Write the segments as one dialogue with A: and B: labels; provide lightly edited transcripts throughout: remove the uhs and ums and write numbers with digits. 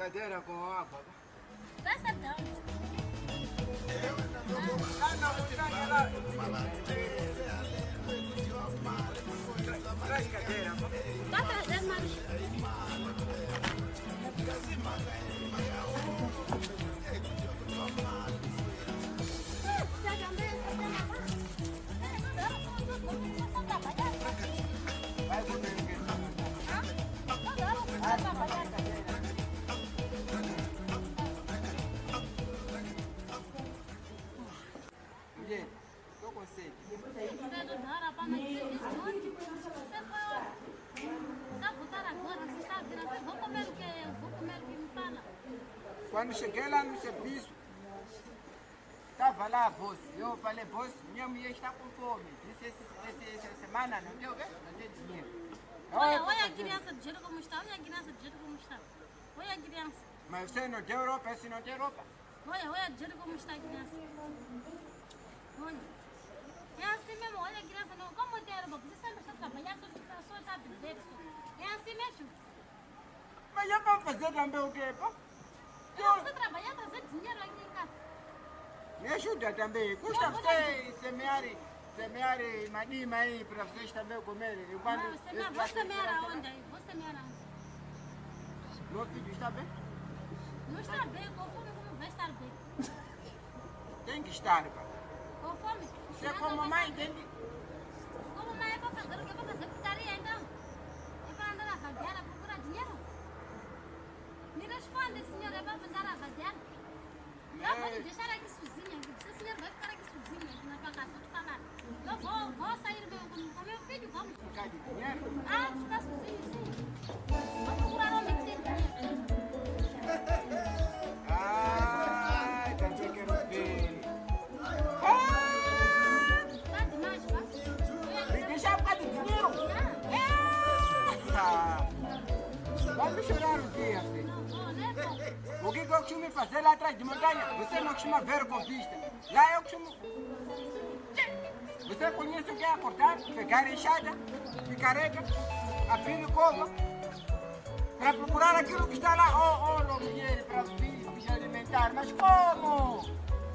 A: cadeira com água.
B: Presta não.
A: Traz cadeira.
B: Tá trazendo, mas...
A: Vai comer o que? Mulher, estou com sede.
B: Você não dá para me dizer isso onde? Você foi está a voltar agora, você está a virar. Vou comer o que eu vou comer o que me fala.
A: Quando cheguei lá no serviço, estava lá a voz. Eu falei, voz, minha mulher está com fome. Disse, essa semana não deu, não tem dinheiro.
B: Olha a criança do jeito como está, olha a criança do jeito como está. Olha a criança.
A: Mas você não tem roupa, esse não tem roupa.
B: Olha do jeito como está a criança. Olha. É assim mesmo, olha a criança, não. Como tem roupa? Você sempre está trabalhando, só está a beber. É assim mesmo.
A: Mas eu vou fazer também o quê, pô?
B: Eu estou trabalhando, trazer dinheiro aqui em casa.
A: Me ajuda também. Custa você semear manima aí para vocês também comerem.
B: Vou semear aonde? Vou semear aonde?
A: Meu filho está bem?
B: Não está bem, conforme como vai estar bem.
A: Tem que estar, pá.
B: Conforme?
A: Você como mãe, entende?
B: Como mãe é para fazer o que? É para fazer putaria então? É para andar a vadear, a procurar dinheiro? Me responde, senhor, é para andar a vadear? Eu vou te deixar aqui sozinha, você senhor vai ficar aqui sozinha, aqui na tua casa, vou te falar. Eu vou sair com meu filho, vamos.
A: Ficar de dinheiro?
B: Ah, ficar sozinho, sim. Vou procurar onde que tem dinheiro.
A: Ai, também quero ver.
B: Tá demais, pá.
A: Me deixar ficar de dinheiro? Vamos chorar um dia, filho.
B: Não vou, né, pô?
A: O que eu costumo fazer lá atrás de montanha? Você não costuma ver com vista. Lá eu costumo... Você conhece o que é acordar, pegar enxada, picareta, abrir cova, para procurar aquilo que está lá. Oh, mulher, para filhos alimentar. Mas como?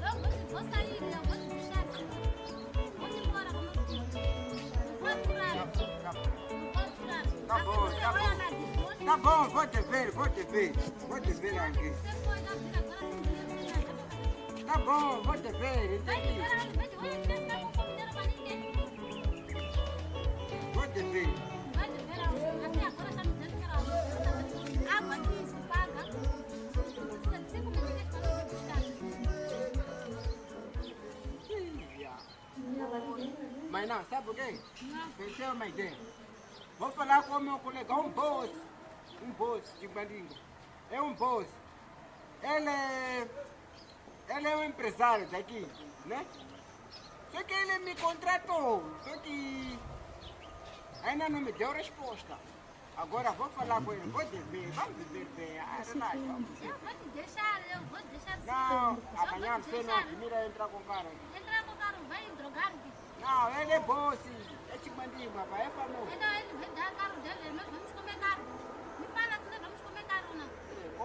B: Eu vou sair, eu vou te deixar. Vou embora com meu filho. Não pode curar. Não pode curar.
A: Tá bom, tá bom. Tá bom, vou te ver aqui.
B: Você foi na vida agora sem dinheiro.
A: Tá bom, vou te ver,
B: Vai
A: entendi.
B: liberar, olha, a criança está com fome, dinheiro para ninguém.
A: Vou te ver.
B: Vai liberar, assim agora está me dizendo que era água aqui se paga. Você como é que está buscar?
A: Mas não, sabe o quê?
B: Não.
A: Pensei uma ideia. Vou falar com o meu colega, um boss de Balinga. É um boss. Ele é um empresário daqui, né? Só que ele me contratou, só que ainda não me deu resposta. Agora vou falar com ele, vamos viver bem, relaxa.
B: Eu vou te deixar sim.
A: Não,
B: Eu
A: amanhã
B: vou te
A: você não
B: deixar.
A: admira entrar com o cara.
B: Entrar com o carro, vai drogar.
A: Não, ele é bom sim, é Chibandiga, papai, é famoso.
B: Então ele vai dar carro dele, nós vamos comer carro. Me fala se nós vamos comer carro ou não.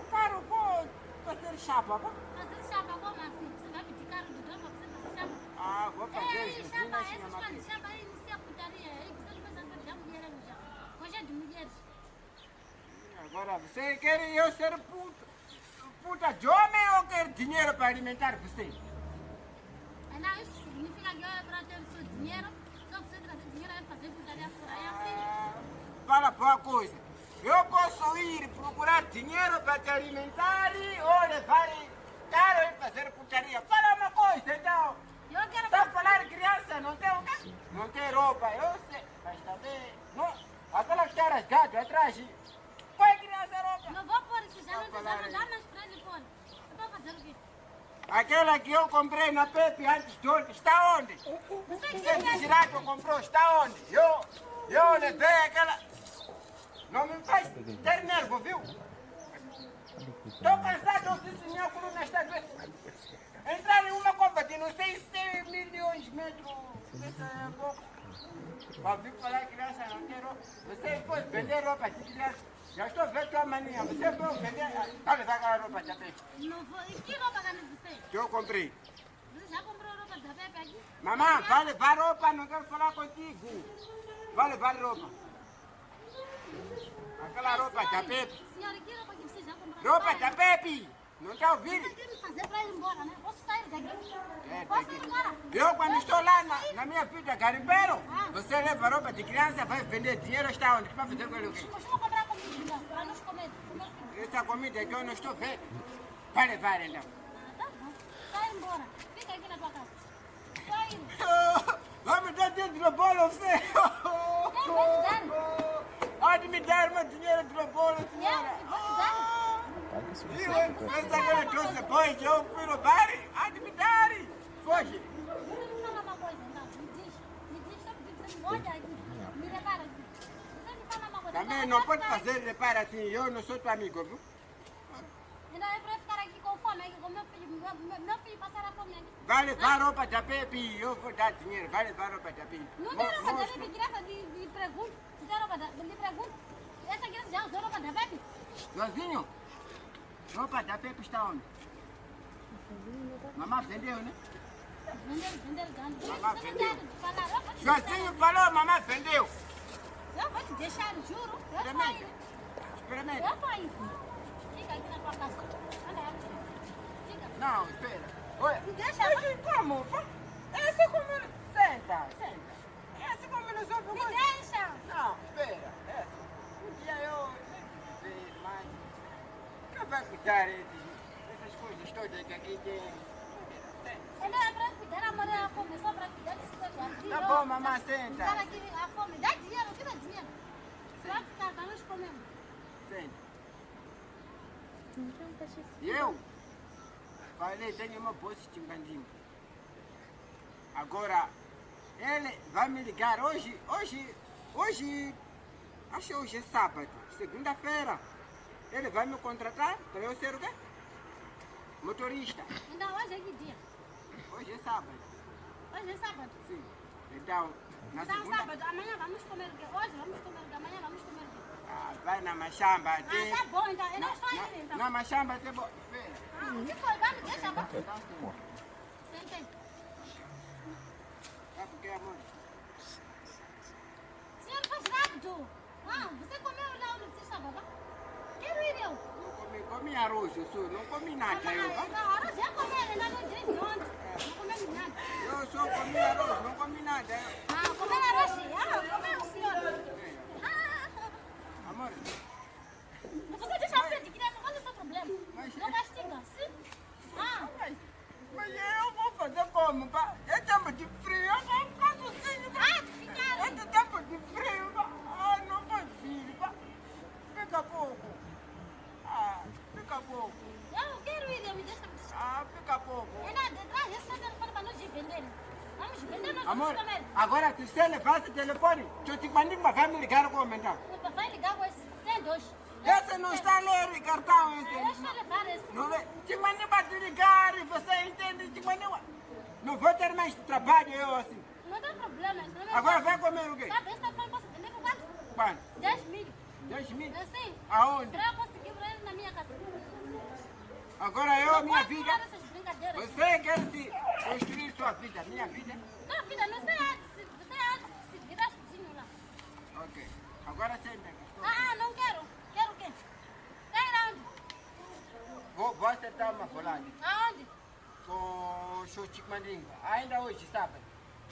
A: O cara pode fazer chapa, pá.
B: Fazer chapa como assim? Você vai pedir carro de dono para você fazer chapa?
A: Ah, vou fazer
B: Ei,
A: isso,
B: chapa,
A: ensina
B: essas
A: na
B: coisas,
A: máquina.
B: chapa aí, inicia a putaria. Aí você começa a ser já mulher já. Hoje é de mulheres.
A: Agora você quer eu ser puta de homem ou quer dinheiro para alimentar você?
B: Não, isso significa que eu é para ter o seu dinheiro. Só você trazer dinheiro aí fazer putaria por aí assim.
A: Fala boa coisa. Eu posso ir procurar dinheiro para te alimentar ou levar caro e fazer putaria. Fala uma coisa então.
B: Eu quero
A: Está a falar criança, não tem o quê? Não tem roupa, eu sei. Mas também, não. Aquela que está rasgada atrás. Põe criança roupa.
B: Não vou pôr isso, já não
A: Vou falar
B: dá
A: aí.
B: mais para ele pôr. Eu vou fazer o quê?
A: Aquela que eu comprei na Pepe antes de ontem, está onde? Você disse lá que eu comprou, está onde? Eu levei aquela... Não me faz ter nervo, viu? Estou cansado, eu disse minha coluna está doente. Entrar em uma Copa de não sei 100 milhões de metros, isso é pouco. Para vir falar criança não tem roupa. Você pode vender roupa de criança. Já estou vendo tua mania. Você vai vender. Vai levar aquela roupa da Pepe.
B: Não vou. E que roupa que você?
A: Que eu comprei.
B: Você já comprou roupa da Pepe aqui?
A: Mamãe, vai levar roupa, não quero falar contigo. Vai levar roupa. Aquela roupa da Pepe.
B: Senhora, que roupa que você já comprou?
A: Roupa da Pepe. Não está ouvindo?
B: Você quer me fazer para ir embora, né? Posso sair daqui?
A: É,
B: Posso
A: daqui.
B: ir embora?
A: Eu, quando estou lá na minha vida garimpeiro, você leva roupa de criança, vai vender dinheiro, está onde? Que vai fazer com ele o quê?
B: Costuma comprar comida, então, para nós comer.
A: Essa comida que eu não estou vendo, vai levar então.
B: Tá bom. Sai embora. Fica aqui na tua casa. Só indo.
A: Vai me dar dinheiro do bolo, você?
B: Quem vai te dar?
A: Pode me dar meu dinheiro do bolo, senhora.
B: Eu vou te dar.
A: Essa agora trouxe depois, eu fui no bar, há de me dar. Foge.
B: Você me fala uma coisa, então. Me diz, só porque você me olha aqui. Me repara aqui. Você me fala uma coisa.
A: Também não pode fazer repara assim, eu não sou teu amigo, viu?
B: Então é para ficar aqui com fome, aqui com meu filho. Meu filho passar a fome aqui.
A: Vai levar roupa da Pepe, eu vou dar dinheiro, vai levar roupa da Pepe.
B: Não tem roupa da Pepe, criança de pergunta. Se tem roupa de pergunta. Essa criança já usou roupa da Pepe?
A: Joãozinho, roupa da Pepe está onde? Mamãe vendeu, né?
B: Vendeu, dando.
A: Mamãe
B: Você não
A: vendeu.
B: deve falar. Eu vou te
A: Joãozinho falou, mamãe vendeu.
B: Eu vou te deixar, juro. Eu vou
A: Experimenta.
B: ir.
A: Experimenta.
B: Eu vou ir. Fica aqui na tua casa. Olha, fica.
A: Não, espera. Olha,
B: Me deixa.
A: mas como? Essa como... Senta, senta. Essa como não soube
B: Me deixa.
A: Não, espera. Essa. Um dia eu... sei, mas... Quem vai cuidar dessas coisas todas que aqui tem? Senta.
B: Ele é para cuidar, a mulher a fome, só para cuidar desse coisa aqui.
A: Tá bom, mamãe, senta.
B: Cara aqui, a fome. Dá dinheiro, tira dinheiro. Você vai ficar, tá nós comendo.
A: Senta. E eu falei, tenho uma bolsa de chingandinho. Agora, ele vai me ligar hoje, acho que hoje é sábado, segunda-feira. Ele vai me contratar para eu ser o quê? Motorista.
B: Então hoje é que dia?
A: Hoje é sábado,
B: Hoje é sábado.
A: sim. Então, na
B: Então
A: segunda,
B: sábado, amanhã vamos comer o quê? Hoje vamos comer o quê? Amanhã vamos comer o quê?
A: vai na machamba.
B: Ah, tá bom, então. Eu não estou indo, então.
A: Na machamba tem bom. Espera.
B: Ah, se for, vai me deixar, vamos.
A: Então, sim.
B: Sentei.
A: Sabe por que, amor?
B: Senhor, faz rápido. Ah, você comeu lá onde você estava, tá? Quero ir eu.
A: Não comi arroz, eu não comi nada.
B: Agora já comeu, ainda não disse onde. Não comemos nada.
A: Eu só comi arroz, não comi nada.
B: Ah, comer arroz. Ah, comeu, senhor.
A: Amor,
B: Você deixa a frente, criança, qual é o seu problema?
A: Mas-
B: Não castiga, sim? Ah,
A: mas eu vou fazer como? Pá? É tempo de frio, eu vou ficar sozinho.
B: ficar.
A: É de tempo de frio, pá. Ah, não vai vir, pá. Fica pouco. Ah, fica pouco.
B: Eu quero ir, eu me deixa.
A: Ah, fica pouco.
B: Ainda detrás desse telefone para nós vender. Vamos vender, nós
A: Amor,
B: vamos comer.
A: agora se você levar esse telefone, eu te mandei uma vai me ligar como então.
B: Meu vai ligar com esse. Tem dois.
A: Esse não está a ler cartão,
B: Deixa
A: esse.
B: eu levar esse.
A: Não vê? Te mandei para te ligar e você entende, te mandei. Não vou ter mais trabalho eu assim.
B: Não tem problema.
A: Agora vai comer o quê?
B: Sabe, esse telefone posso vender por quanto?
A: Quanto?
B: 10 mil.
A: 10 mil?
B: Assim?
A: Aonde?
B: Para eu conseguir para ele na minha casa.
A: Agora eu, minha
B: Pode
A: vida.
B: parar essas brincadeiras.
A: Você quer se construir sua vida, minha vida?
B: Não, filha, não sei antes. Você antes se virar sozinho lá.
A: Ok. Agora senta.
B: Ah, não quero. Quero o quê? Quer ir aonde?
A: Vou acertar uma bolada
B: Aonde?
A: com o seu Chimandinga. Ainda hoje, sábado.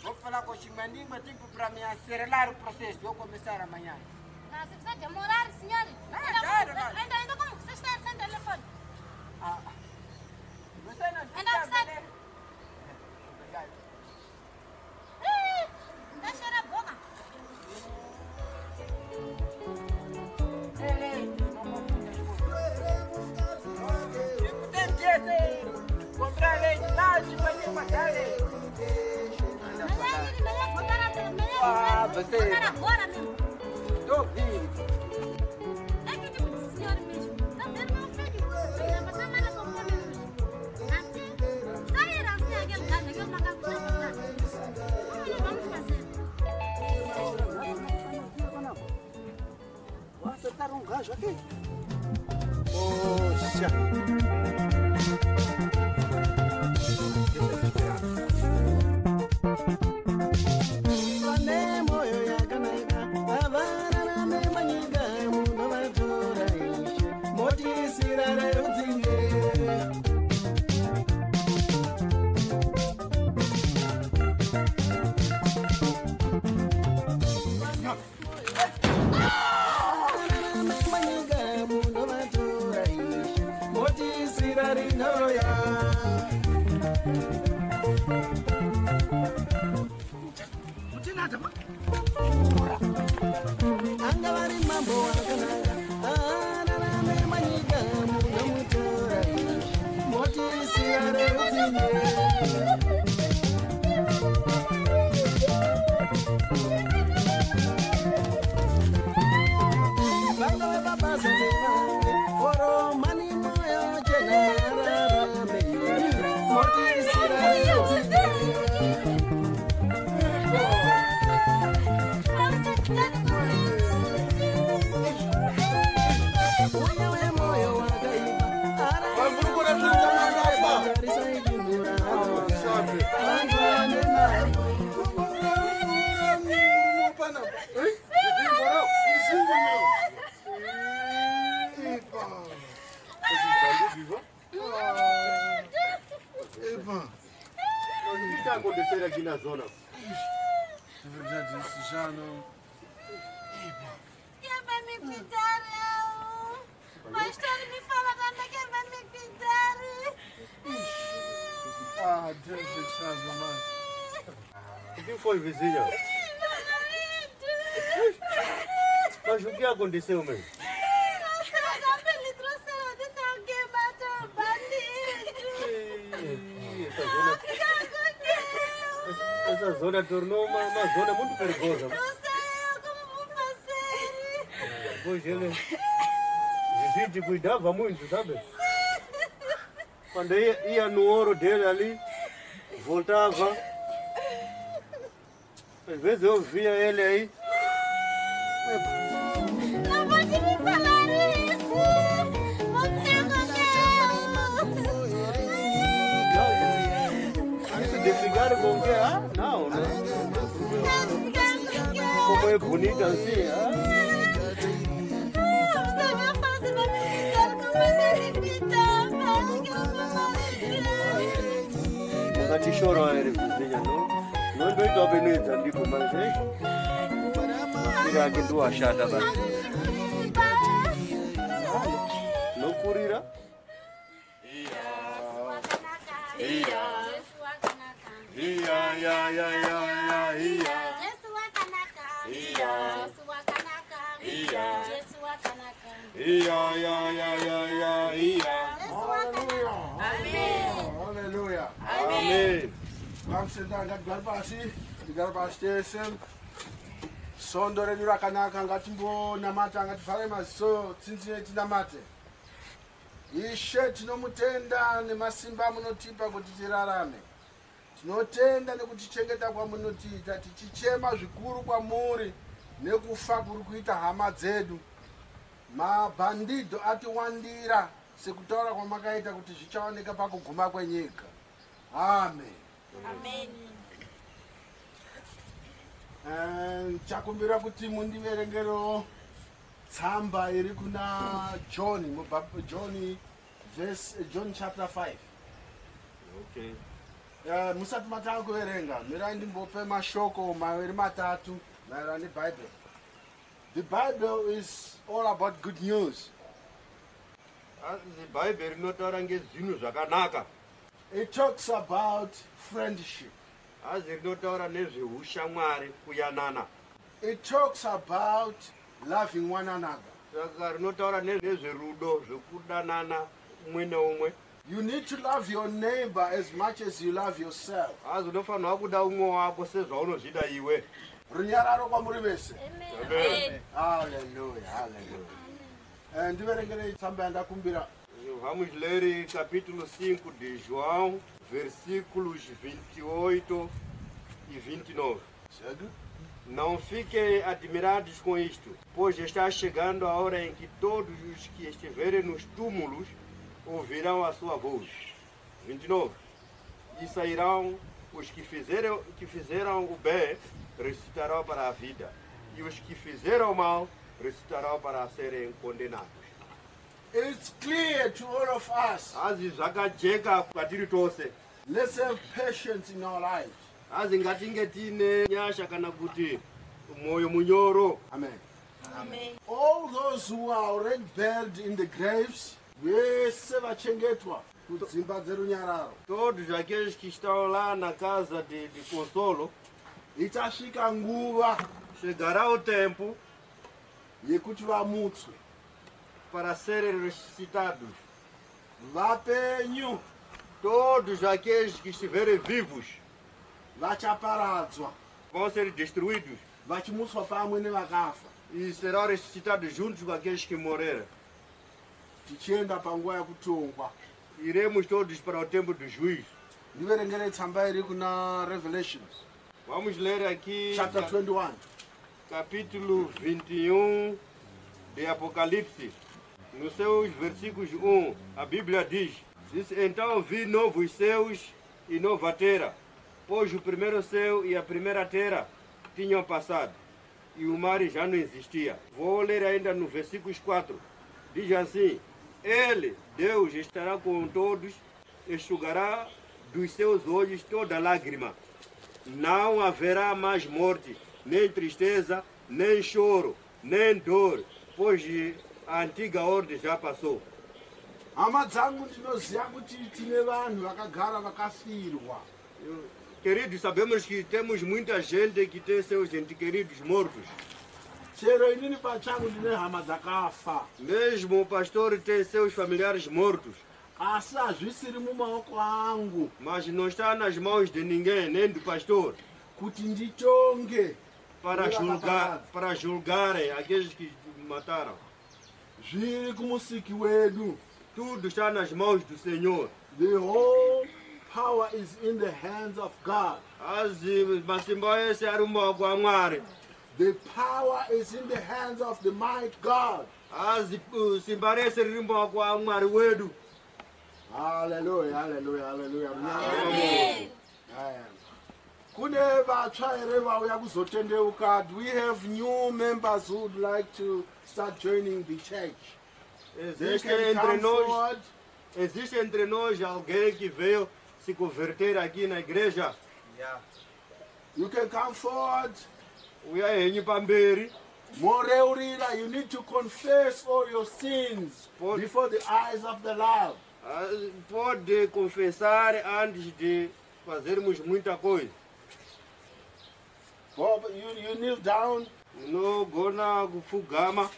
A: Vou falar com o Chimandinga, tipo, para me acelerar o processo. Vou começar amanhã.
B: Ah, se você demorar, senhora. Ainda como você está sem telefone?
A: Ah, você não
B: Ainda
A: sabe,
B: você-
A: né? Obrigado.
B: Deixa a boca.
A: Leite, não compro muitas coisas. Tem que ser, comprar leite lá, Chimandinga, dá leite.
B: Melhor botar
A: Ah, você-
B: botar agora mesmo.
A: Estou ouvindo.
B: É que tipo de senhor mesmo. Tá vendo meu filho? Vai passar mais a fome mesmo. Assim? Sair assim aquele gajo, aquele macaco já passar. Como nós vamos fazer?
A: Vou acertar um gajo. zvake. Osha. Vane moyo yakanaka, avararame manyika munovatora Ishe, motisira rerudzinge.
C: Aqui na zona.
D: É verdade, isso já não.
B: Quem vai me cuidar? Mas ele me fala também quem vai me cuidar.
D: Ah, Deus é que sabe mais.
C: O que foi, vizinha? Mas o que aconteceu, mesmo? Essa zona tornou uma zona muito perigosa.
B: Não sei como vou fazer.
C: Pois ele se cuidava muito, sabe? Quando ia no ouro dele ali, voltava. Às vezes eu via ele aí.
B: Não pode me falar isso. Você
C: Isso de ficar com quê? Ah, não, né? Como é bonito assim, ah?
B: Você vai fazer pra me cuidar como ele me cuidava.
C: Nunca te chorou, ele, vizinha, não? Não é doido a beleza, digo, mas é. Tira aqui tua chata, vai. Não curirá?
D: Aleluia.
C: Amém.
D: Vamos sentar ngati pasi, tigare pasi tese. Sondo redu rakanaka ngatimbonamata, ngativhare maziso tsinzine tinamate. Ishe tinomutenda nemasimba munotipa kuti tirarame. Tinotenda nekutichengeta kwamunotiita, tichichema zvikuru kwamuri nekufa kuri kuita hama dzedu. Mabhandido atiwandira sekutaura kwamakaita kuti zvichaoneka pakuguma kwenyika. Amen. Chakumbira kuti mundiverengerewo tsamba iri kuna John chapter 5.
C: Okay.
D: Musati matanga kuverenga, mirai ndimbope mashoko maviri matatu maererano neBible. The Bible is all about good news.
C: Bhaibheri rinotaura ngezvinhu zvakanaka.
D: It talks about friendship.
C: Hazi rinotaura nezveushamwari, kuyanana.
D: It talks about loving one another.
C: Saka rinotaura nezverudo, zvekudanana umwe neumwe.
D: You need to love your neighbor as much as you love yourself.
C: Hazi unofanirwa kuda umwe wako sezvaunozvida iwe.
D: Runyararo kwamuri vese.
C: Amen.
D: Hallelujah, hallelujah. Ndiverengere tsamba yandakumbira.
C: Vamos ler capítulo 5 de João, versículos 28 e 29.
D: Chega.
C: Não fiquem admirados com isto, pois está chegando a hora em que todos os que estiverem nos túmulos ouvirão a sua voz. 29. E sairão os que fizeram o bem, ressuscitarão para a vida, e os que fizeram o mal, ressuscitarão para serem condenados.
D: It's clear to all of us.
C: Azi zvakajeka kwatiri tose.
D: Let's have patience in our lives.
C: Azi ngatinge tine nyasha kana kuti moyo munyoro.
D: Amen.
B: Amen.
D: All those who are already buried in the graves, vese vachengetwa kudzimba dzerunyararo.
C: Todos aqueles que estão lá na casa de consolo,
D: Ichasvika nguva
C: chegará o tempo
D: yekuti vamutswe,
C: para serem ressuscitados.
D: vapenyu
C: Todos aqueles que estiverem vivos
D: vachaparadzwa,
C: vão ser destruídos
D: vachimutswa pamwe nevakafa,
C: e serão ressuscitados juntos com aqueles que morreram.
D: tichienda panguva yekutongwa.
C: Iremos todos para o tempo do juízo.
D: Ndiverengere tsamba iri kuna Revelations
C: Vamos ler aqui
D: chapter 21.
C: capítulo 21 de Apocalipse. Nos seus versículos 1, a Bíblia diz: então vi novos céus e nova terra, pois o primeiro céu e a primeira terra tinham passado, e o mar já não existia. Vou ler ainda no versículo 4. Diz assim: Ele, Deus, estará com todos, enxugará dos seus olhos toda lágrima. Não haverá mais morte, nem tristeza, nem choro, nem dor, pois a antiga ordem já passou.
D: Hama dzangu ndinoziva kuti tine vanhu vakagara vakafirwa.
C: Queridos, sabemos que temos muita gente que tem seus entes queridos mortos.
D: Chero inini pachangu ndine hama dzakafa,
C: Mesmo o pastor tem seus familiares mortos,
D: asi hazvisiri mumaoko angu
C: mas não está nas mãos de ninguém, nem do pastor,
D: kuti nditonge
C: para julgarem aqueles que mataram.
D: zviri kumusiki wedu.
C: Tudo está nas mãos do Senhor.
D: The whole power is in the hands of God.
C: Masimba ese ari mumaoko aMwari.
D: The power is in the hands of the mighty God.
C: Simba rese riri mumaoko aMwari wedu.
D: Hallelujah, hallelujah, hallelujah.
B: Amen.
D: Kune vatsva here vauya kuzotendeuka. Do we have new members who would like to start joining the church? They can come forward.
C: Existe entre nós alguém que veio se converter aqui na igreja?
D: You can come forward.
C: Uya henyu pamberi.
D: Moreurira, you need to confess all your sins
C: Por-
D: before the eyes of the Lord.
C: Pode confessar antes de fazermos muita coisa.
D: Bob, you kneel down.
C: No gona kufugama.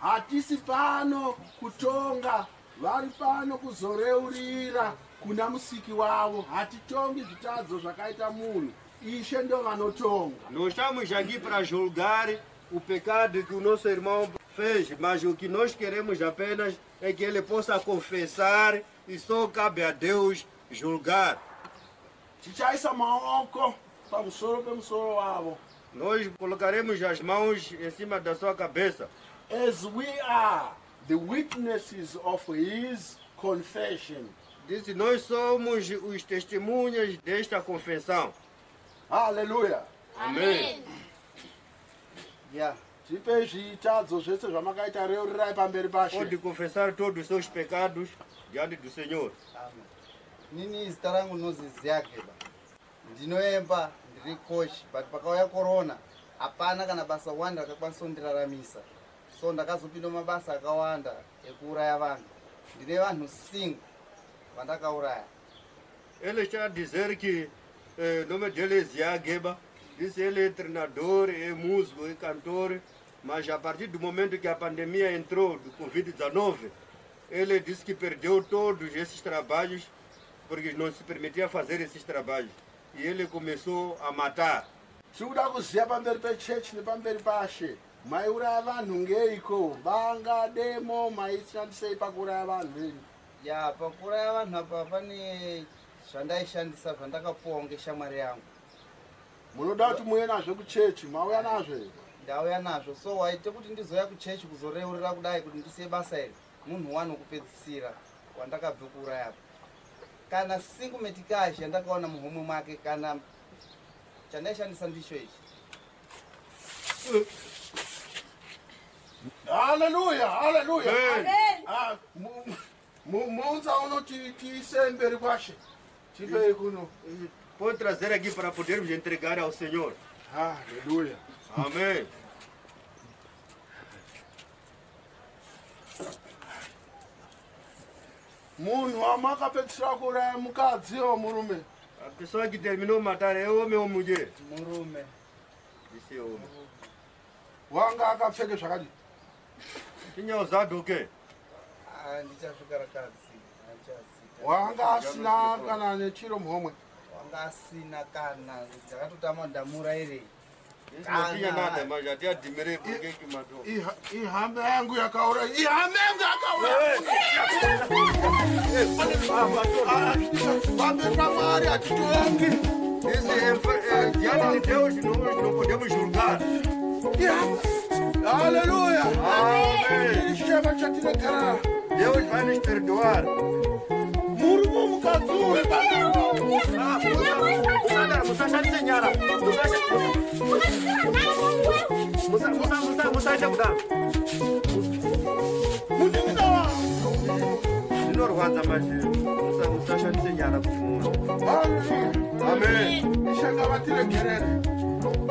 D: Hatisi pano kutonga, vari pano kuzoreurira kuna musiki wavo. Hatitongi zvitadzo zvakaita munhu. Ishe ndo vanotonga.
C: Nós estamos aqui para julgar o pecado que o nosso irmão fez, mas o que nós queremos apenas é que ele possa confessar e só cabe a Deus julgar.
D: Tichaisa maoko pamusoro pemusoro wavo.
C: Nós colocaremos as mãos em cima da sua cabeça.
D: As we are the witnesses of his confession.
C: Disse, nós somos os testemunhas desta confissão.
D: Hallelujah.
C: Amém.
D: Tipe zvitadzo zvese zvamakaita reurirai pamberi pashe.
C: Pode confessar todos os seus pecados diante do Senhor.
E: Nini zita rangu noziziyageba ndinoemba ndiri coach but pakauya corona hapana kana basa wanda rakakwanisa kundiraramisa, so ndakazopinda mabasa akawanda ekuuraya vanhu. Ndine vanhu 5 vandakauraya.
C: Ele está a dizer que o nome dele é Zia Geba. Disse ele é treinador, é músico, é cantor. Mas a partir do momento que a pandemia entrou do Covid-19, ele disse que perdeu todos esses trabalhos porque não se permitia fazer esses trabalhos. E ele começou a matar.
D: Tikuda kuziya pamberi pechechi nepamberi pashe. Maiuraya vanhu ngeiko? Bangademo maishandisei pakuuraya vanhu venyu?
E: Ya pakuuraya vanhu apa pane zvandaishandisa zvandakapuwa ngeshamwari yangu.
D: munoda kuti muye nazvo kuchechi, mauya nazvo here?
E: Ndauya nazvo, so waite kuti ndizoya kuchechi kuzoreurira kudai kuti ndisiye basa iri, munhu wani wokupedzisira wandakabve kuuraya. Kana single metikashi yandakaona muhomwe mwake kana chandaishandisa ndicho ichi.
D: Hallelujah, hallelujah.
B: Amen.
D: Muunza unoti tiise mberi kwashe. Tipe kuno.
C: Pode trazer aqui para podermos entregar ao Senhor.
D: Hallelujah.
C: Amém.
D: Munhu amakapedzisira kuuraya mukadzi o murume.
C: A pessoa que terminou matar é homem ou mulher?
E: Murume.
C: Disse é homem.
D: Wanga akapfeke zvakadi.
C: Tinha usado o quê?
E: Ndichasvika rakadzi.
D: Wanga asina kana nechiro muhomwe.
E: Wanga asina kana. Ndakatotama ndamurairei.
C: Não tinha nada, mas já te admirei porque que matou.
D: Ihame yangu yakauraya. Ihame yangu yakauraya. Vambe pamari hatitoongi.
C: Esse é diante de Deus, nós não podemos julgar.
D: Hallelujah.
C: Amém.
D: Ishema chatinekara.
C: Deus vai nos perdoar.
D: Murumo mukadzuwe
C: Musashani senyara. Musaita kudaro.
D: mundimina
C: Zvinorwadza mazviri. Musashani senyara kufunga. Amen.
D: ishanga vatiregerere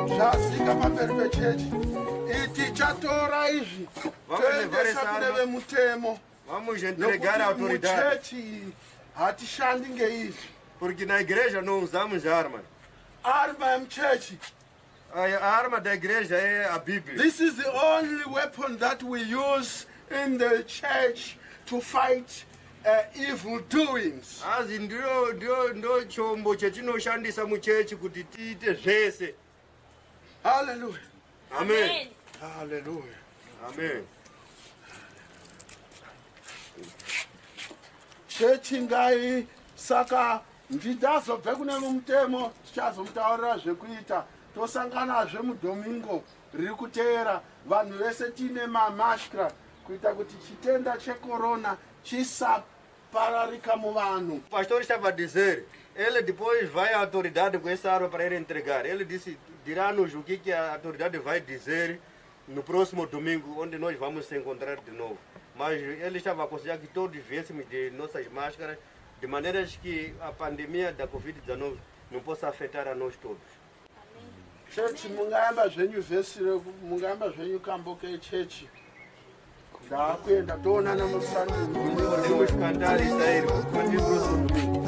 D: zvasika pamberi pechechi iti chatora izvi toendesa kune vemutemo
C: Vamos entregar a autoridade.
D: muchechi hatishandi ngeizvi
C: Porque na igreja não usamos armas.
D: arma yemuchechi.
C: A arma da igreja é a Bíblia.
D: This is the only weapon that we use in the church to fight evil doings.
C: Azi ndio chombo chetinoshandisa muchechi kuti tiite zvese.
D: Hallelujah.
C: Amen.
D: Hallelujah.
C: Amen.
D: Chechi ngai saka ndidazobve kune mutemo tichazomutaurira zvekuita tosanganazve mudomingo riri kuteera vanhu vese tiine mamashkra kuita kuti chitenda chekorona chisapararika muvanhu.
C: O pastor estava a dizer, ele depois vai à autoridade com essa arma para ele entregar. Ele disse, dirá-nos o que a autoridade vai dizer no próximo domingo, onde nós vamos se encontrar de novo. Mas ele estava a aconselhar que todos viéssemos de nossas máscaras, de maneiras que a pandemia da Covid-19 não possa afetar a nós todos.
D: Chechi mungayamba zvenyu vhesire mungayamba zvenyu kamboke chechi ndakuenda toonana musango.
C: Podemos cantar e sair para o próximo domingo.